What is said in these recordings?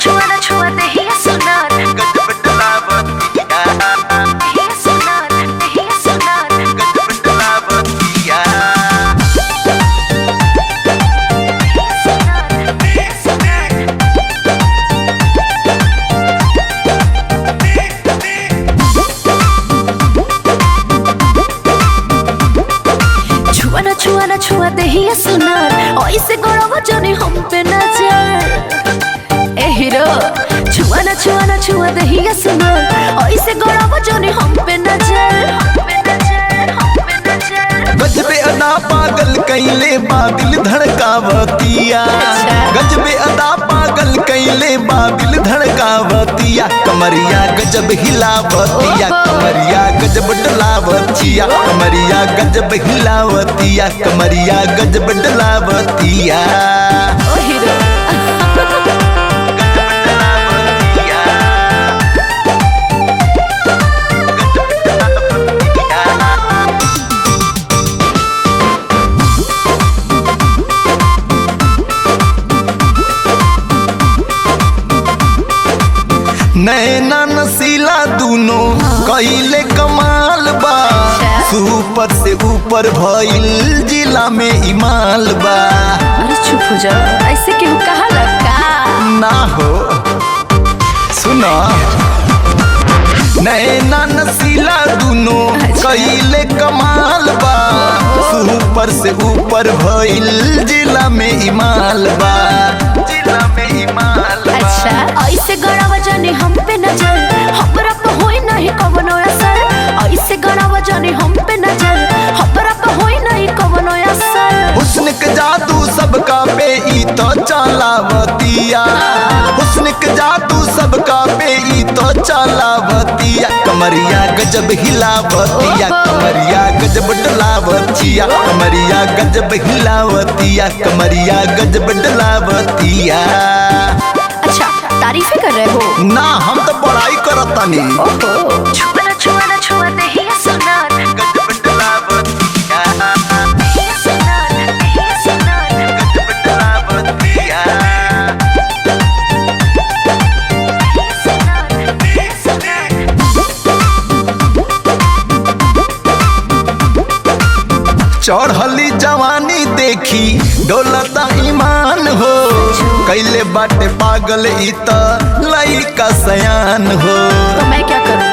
छुआ ना छुआ देहिया सुनार गजब डलावतिया देहिया सुनार देहिया सुनार गजब डलावतिया देहिया सुनार छुआ ना छुआ देहिया सुनार ऐसे गड़ब जनी हम पे नजर ए हीरो छुआ ना छुआ देहिया सुनार ऐसे गड़ब जनी हम पे नजर गजबे अदा पागल कैले बादिल धड़कावतिया गजबे अदा पागल कैले बादिल धड़कावतिया कमरिया गजब हिलावतिया कमरिया गजब डलावतिया कमरिया गजब हिलावतिया कमरिया गजब डलावतिया ओ हीरो नैना नसीला दूनो कइले कमाल बा सुपर से ऊपर भइल जिला में इमाल बा अरे चुप हो जाओ ऐसे क्यों कहा लगा ना हो सुना नैना नसीला दूनो कइले कमाल बा सुपर से ऊपर भइल जिला में इमाल बा जिला में इमाल बा अच्छा ऐसे गड़ावा जाने हम पे नजर हमरा पे होई नहीं कवनो असर ऐसे गड़ावा जाने हम पे नजर हमरा पे होई नहीं कवनो असर हुस्न के जादू सबका पे ई तो चलावतिया हुस्न के जादू सबका पे ई तो चलावतिया कमरिया गजब हिलावतिया कमरिया गजब डलावतिया कमरिया गजब हिलावतिया कमरिया गजब डलावतिया अच्छा तारीफें कर रहे हो ना हम तो बड़ाई करतानी ओहो छुआ ना छुआ देहिया सुनार गजब डलावतिया देहिया सुनार देहिया सुनार गजब डलावतिया देहिया सुनार देहिया सुनार चढ़ली जवानी देखी डोलता ईमान हो कैले बाटे पागल ई त लइका सयान हो तो मैं क्या करूं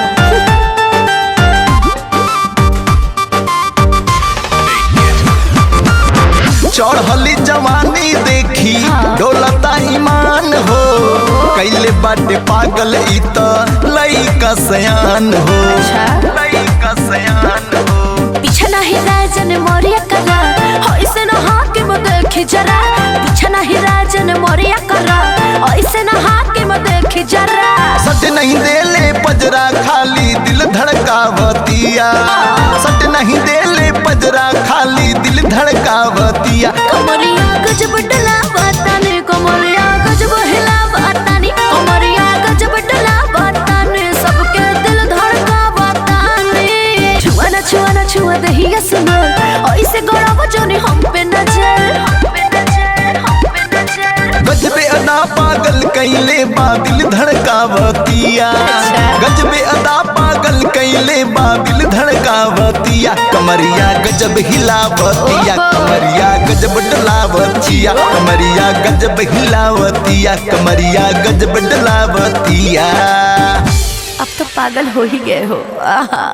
चढ़ली जवानी देखी डोलता ईमान हो कैले बाटे पागल ई त लइका सयान हो अच्छा लइका सयान हो पीछे नहीं राजन मोरिया करा ऐसे न हाके में देखी जरा पीछे नहीं राजन मोरिया करा ऐसे न हाके में देखी जरा सट नहीं देले पजरा खाली दिल धड़कावतिया सट नहीं देले पजरा खाली दिल धड़कावतिया कमरिया गजब डला बताने कमरिया गजब हिला बताने कमरिया गजब डला बताने सबके दिल धड़का बताने छुआ ना छुआ देहिया सुनो ऐसे गड़ावा जाने हम पे नजर गजबे अदा पागल कैले बादिल धड़कावतिया गजबे अदा पागल कैले बादिल धड़कावतिया कमरिया गजब हिलावतिया कमरिया गजब डलावतिया कमरिया गजब हिलावतिया कमरिया गजब डलावतिया अब तो पागल हो ही गए हो आहा